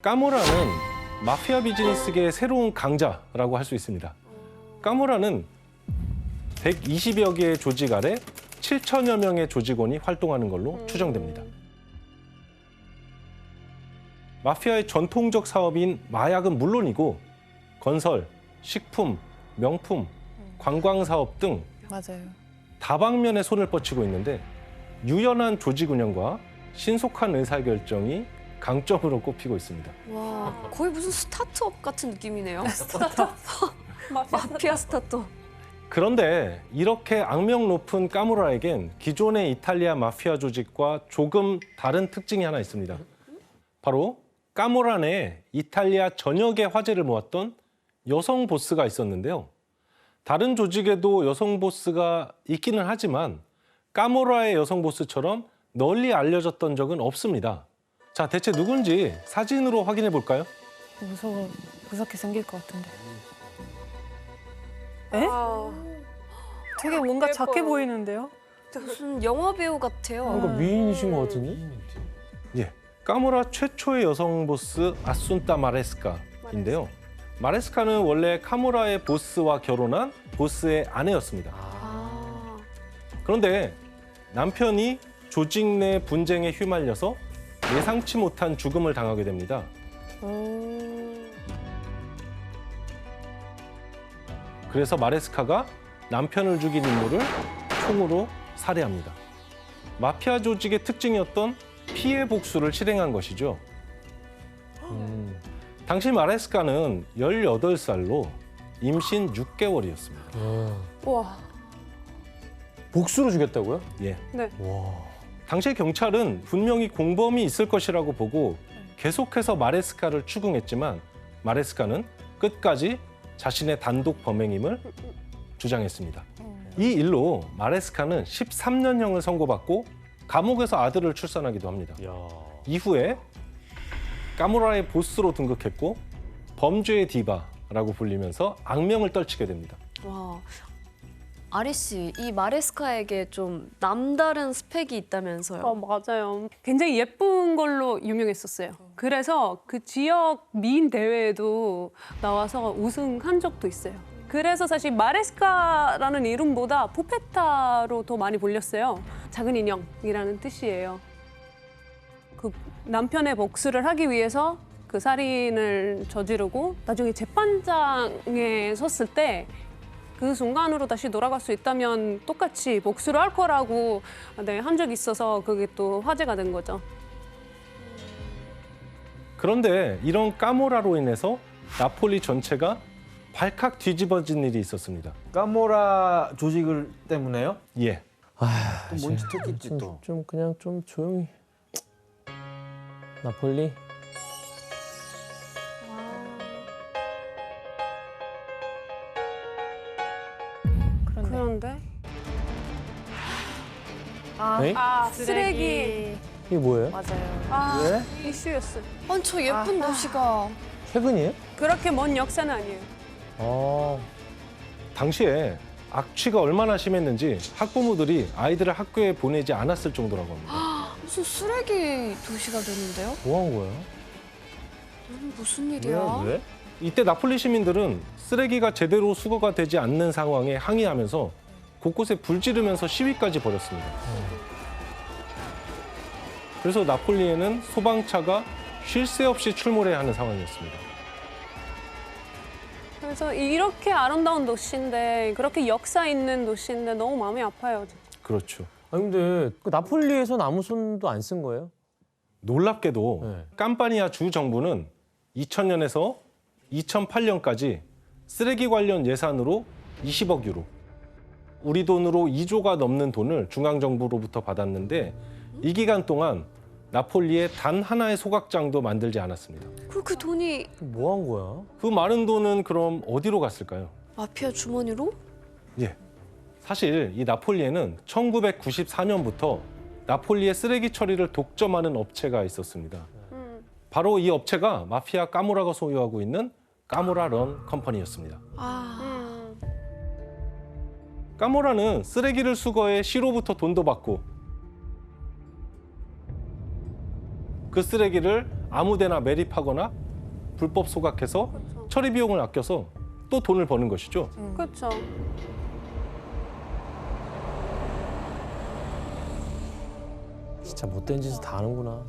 까모라는 마피아 비즈니스계의 새로운 강자라고 할 수 있습니다. 까모라는 120여 개의 조직 아래 7천여 명의 조직원이 활동하는 걸로 추정됩니다. 마피아의 전통적 사업인 마약은 물론이고 건설, 식품, 명품, 관광 사업 등 맞아요. 다방면에 손을 뻗치고 있는데 유연한 조직 운영과 신속한 의사결정이 강점으로 꼽히고 있습니다. 와, 거의 무슨 스타트업 같은 느낌이네요. 스타트업? 마피아 스타트업. 그런데 이렇게 악명 높은 까무라에겐 기존의 이탈리아 마피아 조직과 조금 다른 특징이 하나 있습니다. 바로 까무라 내에 이탈리아 전역의 화제를 모았던 여성 보스가 있었는데요. 다른 조직에도 여성 보스가 있기는 하지만 까무라의 여성 보스처럼 널리 알려졌던 적은 없습니다. 자, 대체 누군지 사진으로 확인해 볼까요? 무섭게 생길 것 같은데. 에? 되게 뭔가 작게 보이는데요? 무슨 영화 배우 같아요. 뭔가 미인이신 것 같은데? 예, 까무라 최초의 여성 보스 아순타 마레스카인데요. 마레스카는 원래 카무라의 보스와 결혼한 보스의 아내였습니다. 그런데 남편이 조직 내 분쟁에 휘말려서 예상치 못한 죽음을 당하게 됩니다. 그래서 마레스카가 남편을 죽인 인물을 총으로 살해합니다. 마피아 조직의 특징이었던 피해 복수를 실행한 것이죠. 당시 마레스카는 18살로 임신 6개월이었습니다. 우와. 복수로 죽였다고요? 예. 네. 와. 당시 경찰은 분명히 공범이 있을 것이라고 보고 계속해서 마레스카를 추궁했지만 마레스카는 끝까지 자신의 단독 범행임을 주장했습니다. 이 일로 마레스카는 13년형을 선고받고 감옥에서 아들을 출산하기도 합니다. 야. 이후에 까무라의 보스로 등극했고 범죄의 디바라고 불리면서 악명을 떨치게 됩니다. 와, 아리 씨, 이 마레스카에게 좀 남다른 스펙이 있다면서요? 맞아요. 굉장히 예쁜 걸로 유명했었어요. 그래서 그 지역 미인 대회에도 나와서 우승한 적도 있어요. 그래서 사실 마레스카라는 이름보다 푸페타로 더 많이 불렸어요. 작은 인형이라는 뜻이에요. 그 남편의 복수를 하기 위해서 그 살인을 저지르고 나중에 재판장에 섰을 때 그 순간으로 다시 돌아갈 수 있다면 똑같이 복수를 할 거라고 한 적이 있어서 그게 또 화제가 된 거죠. 그런데 이런 까모라로 인해서 나폴리 전체가 발칵 뒤집어진 일이 있었습니다. 까모라 조직을 때문에요? 예. 또 뭔 짓 했겠지 또. 좀 그냥 좀 조용히. 나폴리? 그런데 네? 쓰레기. 이게 뭐예요? 맞아요. 왜? 이슈였어요. 아니, 저 예쁜 도시가. 최근이에요? 그렇게 먼 역사는 아니에요. 아. 당시에 악취가 얼마나 심했는지 학부모들이 아이들을 학교에 보내지 않았을 정도라고 합니다. 무슨 쓰레기 도시가 되는데요? 뭐 한 거야? 무슨 일이야? 왜? 이때 나폴리 시민들은 쓰레기가 제대로 수거가 되지 않는 상황에 항의하면서 곳곳에 불 지르면서 시위까지 벌였습니다. 그래서 나폴리에는 소방차가 쉴 새 없이 출몰해야 하는 상황이었습니다. 그래서 이렇게 아름다운 도시인데 그렇게 역사 있는 도시인데 너무 마음이 아파요. 그렇죠. 아니 근데 그 나폴리에선 아무 손도 안 쓴 거예요? 놀랍게도 네. 캄파니아 주 정부는 2000년에서 2008년까지 쓰레기 관련 예산으로 20억 유로, 우리 돈으로 2조가 넘는 돈을 중앙정부로부터 받았는데 이 기간 동안 나폴리에 단 하나의 소각장도 만들지 않았습니다. 그 돈이 뭐 한 거야? 그 많은 돈은 그럼 어디로 갔을까요? 마피아 주머니로? 예. 사실 이 나폴리에는 1994년부터 나폴리의 쓰레기 처리를 독점하는 업체가 있었습니다. 바로 이 업체가 마피아 까무라가 소유하고 있는 까무라 런 컴퍼니였습니다. 까무라는 쓰레기를 수거해 시로부터 돈도 받고 그 쓰레기를 아무데나 매립하거나 불법 소각해서 처리 비용을 아껴서 또 돈을 버는 것이죠. 그렇죠. 진짜 못된 짓을 다 하는구나.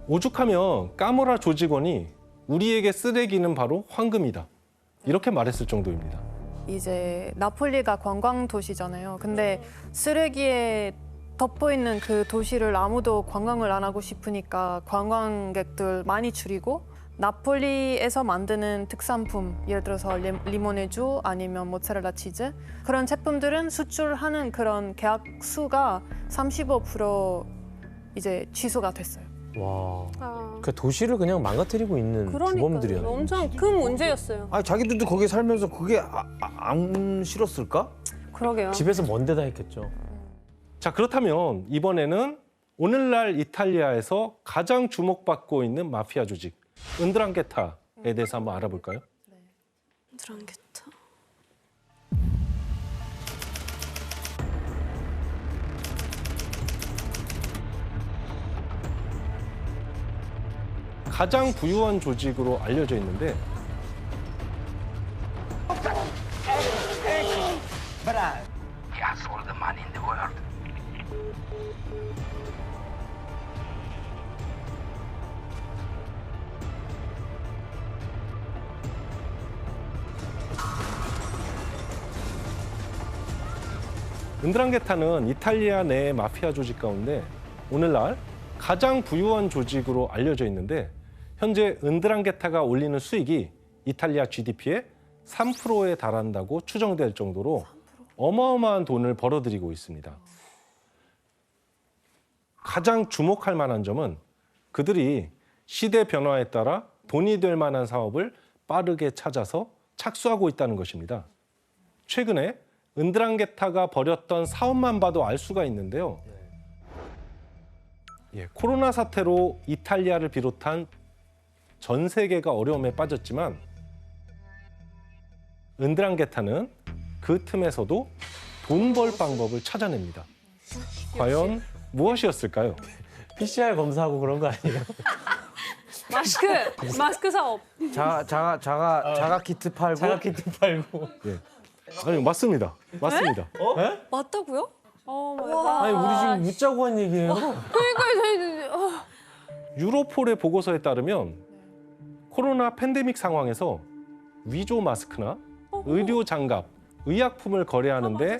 오죽하면 까모라 조직원이 우리에게 쓰레기는 바로 황금이다. 이렇게 말했을 정도입니다. 이제 나폴리가 관광 도시잖아요. 근데 쓰레기에 덮여 있는 그 도시를 아무도 관광을 안 하고 싶으니까 관광객들 많이 줄이고 나폴리에서 만드는 특산품, 예를 들어서 리모네주 아니면 모짜렐라 치즈 그런 제품들은 수출하는 그런 계약 수가 35% 이제 취소가 됐어요. 와. 아, 그 도시를 그냥 망가뜨리고 있는 주범들이야. 그러니까 엄청 큰 문제였어요. 아 자기들도 거기 살면서 그게 안 싫었을까? 그러게요. 집에서 먼 데다 했겠죠. 자, 그렇다면 이번에는 오늘날 이탈리아에서 가장 주목받고 있는 마피아 조직 은드랑게타에 대해서 한번 알아볼까요? 드랑게타. 가장 부유한 조직으로 알려져 있는데 He has all the money in the world. 은드랑게타는 이탈리아 내 마피아 조직 가운데 오늘날 가장 부유한 조직으로 알려져 있는데 현재 은드랑게타가 올리는 수익이 이탈리아 GDP의 3%에 달한다고 추정될 정도로 어마어마한 돈을 벌어들이고 있습니다. 가장 주목할 만한 점은 그들이 시대 변화에 따라 돈이 될 만한 사업을 빠르게 찾아서 착수하고 있다는 것입니다. 최근에 은드랑게타가 벌였던 사업만 봐도 알 수가 있는데요. 코로나 사태로 이탈리아를 비롯한 전 세계가 어려움에 빠졌지만 은드랑게타는 그 틈에서도 돈 벌 방법을 찾아냅니다. 과연 무엇이었을까요? PCR 검사하고 그런 거 아니에요? 마스크 사업. 자가 키트 팔고 자가 키트 팔고. 아니 맞습니다. 맞습니다. 맞다고요? 아니 우리 지금 묻자고 한 얘기예요. 유로폴의 보고서에 따르면 코로나 팬데믹 상황에서 위조 마스크나 의료 장갑, 의약품을 거래하는데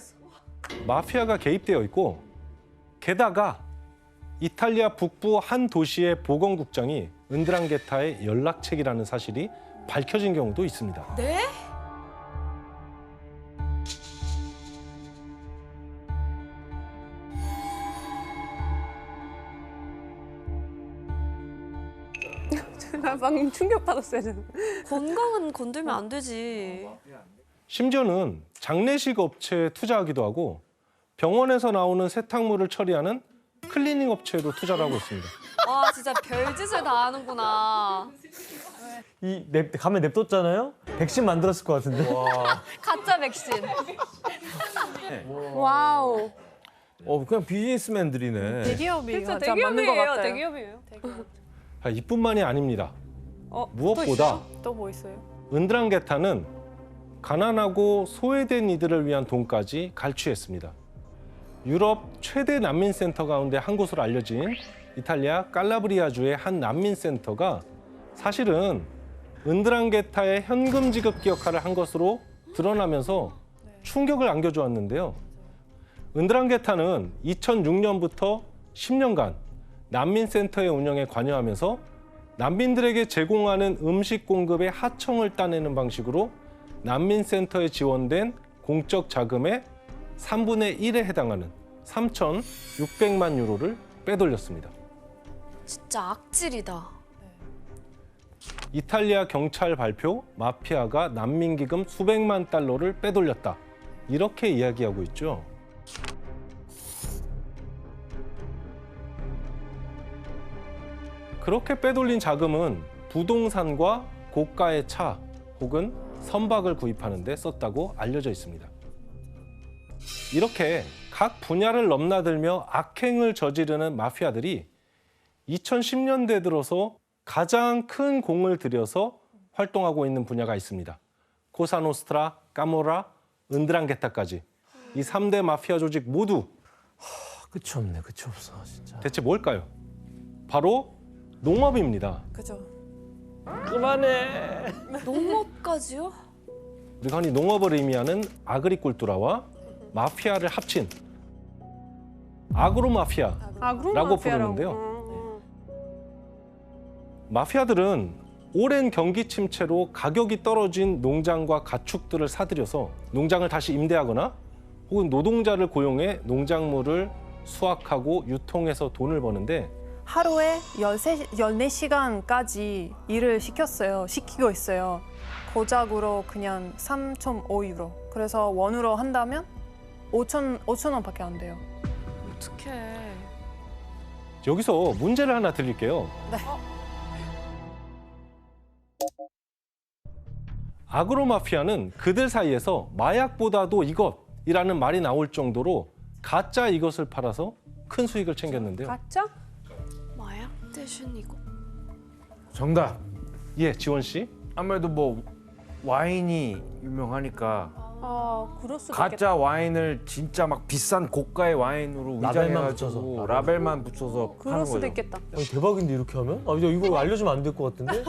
마피아가 개입되어 있고 게다가 이탈리아 북부 한 도시의 보건국장이 은드랑게타의 연락책이라는 사실이 밝혀진 경우도 있습니다. 네? 나 방금 충격 받았어요. 저는. 건강은 건들면 안 되지. 심지어는 장례식 업체에 투자하기도 하고 병원에서 나오는 세탁물을 처리하는 클리닝 업체에도 투자를 하고 있습니다. 와 진짜 별짓을 다 하는구나. 가면 냅뒀잖아요. 백신 만들었을 것 같은데. 가짜 백신. 와우. 그냥 비즈니스맨들이네. 대기업이 진짜 맞아 맞는 것 대기업이에요. 같아요. 대기업이에요. 이뿐만이 아닙니다. 또 무엇보다 또 뭐 있어요? 은드랑게타는 가난하고 소외된 이들을 위한 돈까지 갈취했습니다. 유럽 최대 난민센터 가운데 한 곳으로 알려진 이탈리아 칼라브리아주의 한 난민센터가 사실은 은드랑게타의 현금 지급기 역할을 한 것으로 드러나면서 충격을 안겨주었는데요. 은드랑게타는 2006년부터 10년간 난민센터의 운영에 관여하면서 난민들에게 제공하는 음식 공급의 하청을 따내는 방식으로 난민센터에 지원된 공적 자금의 3분의 1에 해당하는 3,600만 유로를 빼돌렸습니다. 진짜 악질이다. 이탈리아 경찰 발표, 마피아가 난민기금 수백만 달러를 빼돌렸다. 이렇게 이야기하고 있죠. 그렇게 빼돌린 자금은 부동산과 고가의 차 혹은 선박을 구입하는 데 썼다고 알려져 있습니다. 이렇게 각 분야를 넘나들며 악행을 저지르는 마피아들이 2010년대 들어서 가장 큰 공을 들여서 활동하고 있는 분야가 있습니다. 코사노스트라, 까모라, 은드랑게타까지 이 3대 마피아 조직 모두 끝이 없네, 끝이 없어 진짜. 대체 뭘까요? 바로 농업입니다. 그죠. 그만해. 농업까지요? 우리가 흔히 농업을 의미하는 아그리콜투라와 마피아를 합친 아그로마피아라고 아그로마피아라고. 부르는데요. 마피아들은 오랜 경기 침체로 가격이 떨어진 농장과 가축들을 사들여서 농장을 다시 임대하거나 혹은 노동자를 고용해 농작물을 수확하고 유통해서 돈을 버는데 하루에 14시간까지 일을 시키고 있어요. 고작으로 그냥 3.5유로. 그래서 원으로 한다면 5천 원밖에 안 돼요. 어떡해. 여기서 문제를 하나 드릴게요. 네. 아그로마피아는 그들 사이에서 마약보다도 이것이라는 말이 나올 정도로 가짜 이것을 팔아서 큰 수익을 챙겼는데요. 가짜? 마약 대신 이거. 정답. 예, 지원 씨. 아무래도 뭐 와인이 유명하니까 그럴 수도 가짜 있겠다. 와인을 진짜 막 비싼 고가의 와인으로 라벨만 위장해가지고 붙여서. 라벨만 붙여서 그럴 파는 수도 거죠. 있겠다. 아니, 대박인데 이렇게 하면? 아, 이거 알려주면 안 될 것 같은데?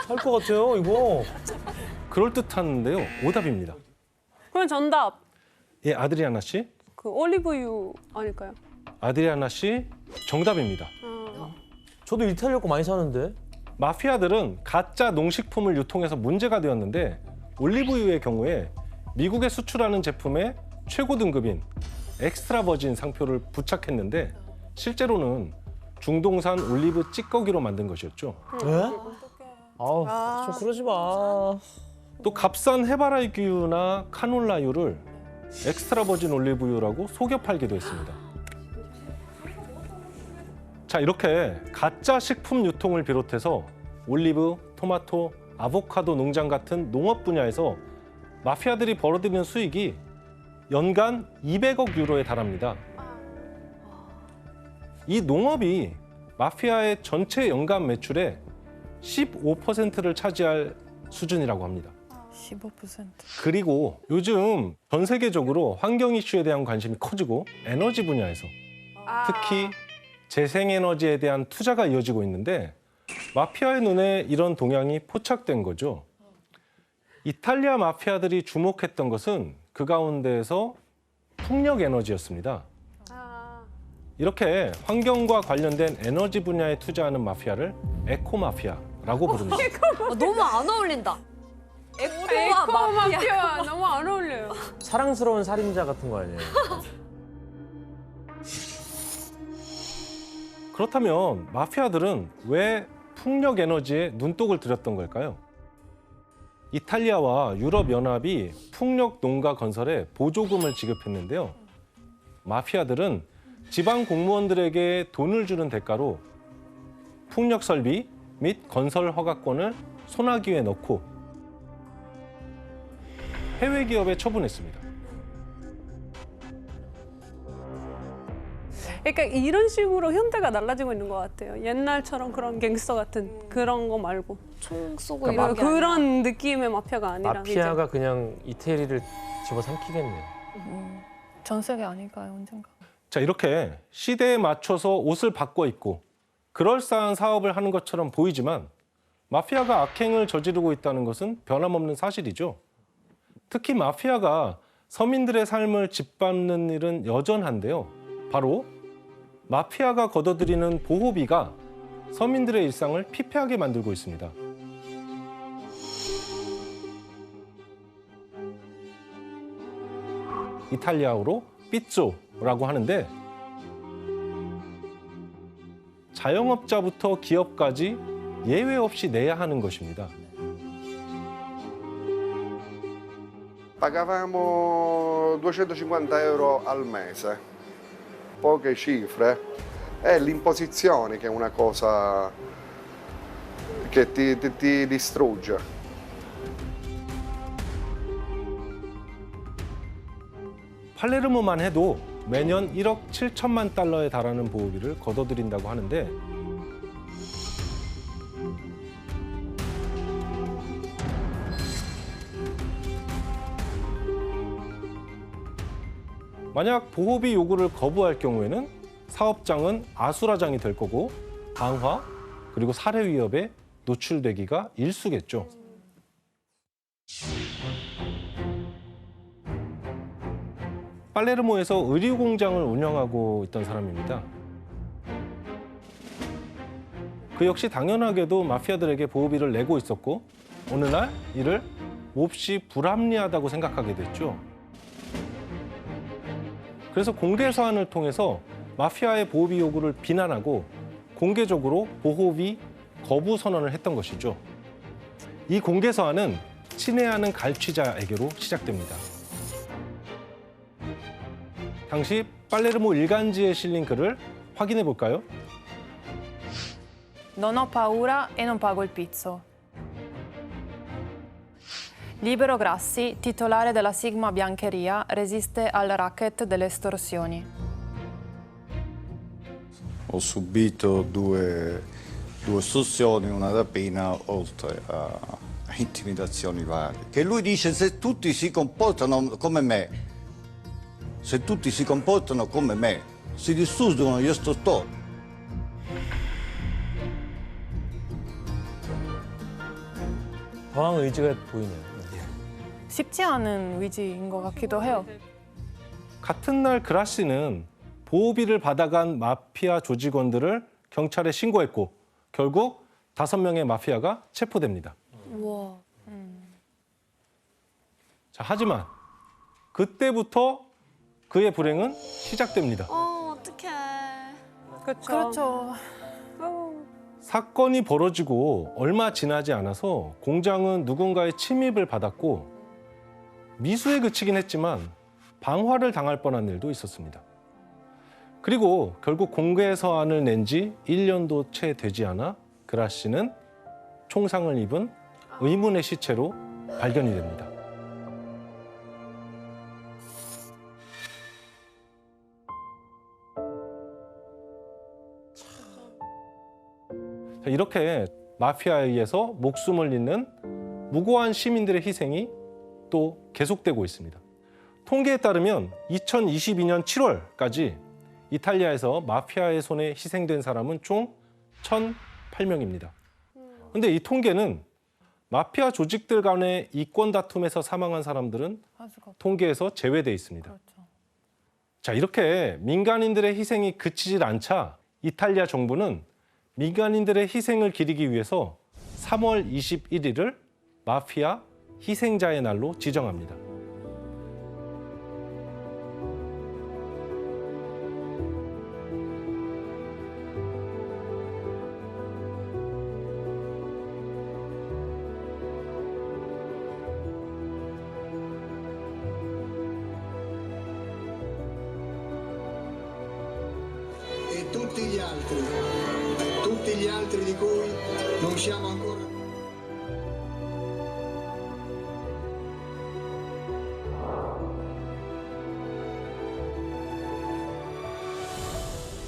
살 것 같아요 이거. 그럴듯한데요. 오답입니다. 그럼 정답. 예, 아드리아나 씨. 그 올리브유 아닐까요? 아드리아나 씨 정답입니다. 저도 이탈리아 거 많이 사는데. 마피아들은 가짜 농식품을 유통해서 문제가 되었는데 올리브유의 경우에 미국에 수출하는 제품의 최고 등급인 엑스트라 버진 상표를 부착했는데 실제로는 중동산 올리브 찌꺼기로 만든 것이었죠. 왜? 아우, 좀 그러지 마. 또 값싼 해바라기유나 카놀라유를 엑스트라 버진 올리브유라고 속여 팔기도 했습니다. 자, 이렇게 가짜 식품 유통을 비롯해서 올리브, 토마토, 아보카도 농장 같은 농업 분야에서 마피아들이 벌어들이는 수익이 연간 200억 유로에 달합니다. 이 농업이 마피아의 전체 연간 매출의 15%를 차지할 수준이라고 합니다. 15%. 그리고 요즘 전 세계적으로 환경 이슈에 대한 관심이 커지고 에너지 분야에서 특히 재생에너지에 대한 투자가 이어지고 있는데 마피아의 눈에 이런 동향이 포착된 거죠. 이탈리아 마피아들이 주목했던 것은 그 가운데에서 풍력 에너지였습니다. 이렇게 환경과 관련된 에너지 분야에 투자하는 마피아를 에코마피아라고 부릅니다. 너무 안 어울린다. 에코와 에코 마피아. 마피아 너무 안 어울려요. 사랑스러운 살인자 같은 거 아니에요? 그렇다면 마피아들은 왜 풍력 에너지에 눈독을 들였던 걸까요? 이탈리아와 유럽연합이 풍력 농가 건설에 보조금을 지급했는데요. 마피아들은 지방 공무원들에게 돈을 주는 대가로 풍력 설비 및 건설 허가권을 소나기에 넣고 해외 기업에 처분했습니다. 그러니까 이런 식으로 현대가 달라지고 있는 것 같아요. 옛날처럼 그런 갱스터 같은 그런 거 말고 총 쏘고 그러니까 이런 게 아니라. 그런 느낌의 마피아가 아니라 마피아가 그냥 이태리를 집어삼키겠네요. 전 세계 아닐까요, 언젠가? 자, 이렇게 시대에 맞춰서 옷을 바꿔 입고 그럴싸한 사업을 하는 것처럼 보이지만 마피아가 악행을 저지르고 있다는 것은 변함없는 사실이죠. 특히 마피아가 서민들의 삶을 짓밟는 일은 여전한데요. 바로 마피아가 걷어들이는 보호비가 서민들의 일상을 피폐하게 만들고 있습니다. 이탈리아어로 삐쪼라고 하는데 자영업자부터 기업까지 예외 없이 내야 하는 것입니다. Pagavamo 250 euro al mese, poche cifre. È l'imposizione che è una cosa che ti distrugge. 팔레르모만 해도 매년 1억 7천만 달러에 달하는 보호비를 걷어들인다고 하는데 만약 보호비 요구를 거부할 경우에는 사업장은 아수라장이 될 거고 방화 그리고 살해 위협에 노출되기가 일쑤겠죠. 팔레르모에서 의류 공장을 운영하고 있던 사람입니다. 그 역시 당연하게도 마피아들에게 보호비를 내고 있었고 어느 날 이를 몹시 불합리하다고 생각하게 됐죠. 그래서 공개 서한을 통해서 마피아의 보호비 요구를 비난하고 공개적으로 보호비 거부 선언을 했던 것이죠. 이 공개 서한은 친애하는 갈취자에게로 시작됩니다. 당시 팔레르모 일간지에 실린 글을 확인해 볼까요? Non ho paura e non pago il pizzo. Libero Grassi, titolare della Sigma Biancheria, resiste al racket delle estorsioni. Ho subito due estorsioni, una rapina, oltre a intimidazioni varie. Che lui dice se tutti si comportano come me, se tutti si comportano come me, si distruggono gli estortori. 강한 의지가 보이네요. 쉽지 않은 위지인 것 같기도 해요. 같은 날 그라시는 보호비를 받아간 마피아 조직원들을 경찰에 신고했고 결국 5명의 마피아가 체포됩니다. 우와. 자, 하지만 그때부터 그의 불행은 시작됩니다. 어떡해. 그렇죠. 사건이 벌어지고 얼마 지나지 않아서 공장은 누군가의 침입을 받았고 미수에 그치긴 했지만 방화를 당할 뻔한 일도 있었습니다. 그리고 결국 공개 서한을 낸 지 1년도 채 되지 않아 그라시는 총상을 입은 의문의 시체로 발견이 됩니다. 자, 이렇게 마피아에 의해서 목숨을 잃는 무고한 시민들의 희생이 또 계속되고 있습니다. 통계에 따르면 2022년 7월까지 이탈리아에서 마피아의 손에 희생된 사람은 총 1,008명입니다. 그런데 이 통계는 마피아 조직들 간의 이권 다툼에서 사망한 사람들은 통계에서 제외돼 있습니다. 그렇죠. 자, 이렇게 민간인들의 희생이 그치질 않자 이탈리아 정부는 민간인들의 희생을 기리기 위해서 3월 21일을 마피아 희생자의 날로 지정합니다. E tutti gli altri di cui non siamo ancora.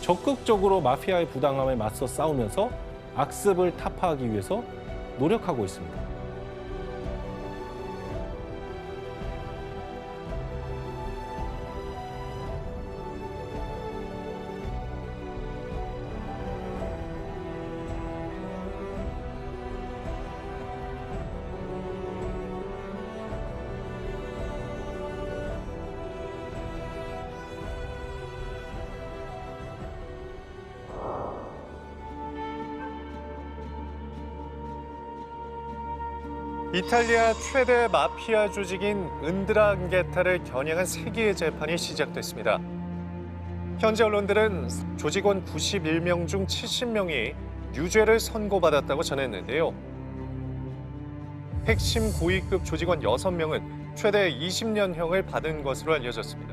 적극적으로 마피아의 부당함에 맞서 싸우면서 악습을 타파하기 위해서 노력하고 있습니다. 이탈리아 최대 마피아 조직인 은드랑게타를 겨냥한 세계의 재판이 시작됐습니다. 현재 언론들은 조직원 91명 중 70명이 유죄를 선고받았다고 전했는데요. 핵심 고위급 조직원 6명은 최대 20년형을 받은 것으로 알려졌습니다.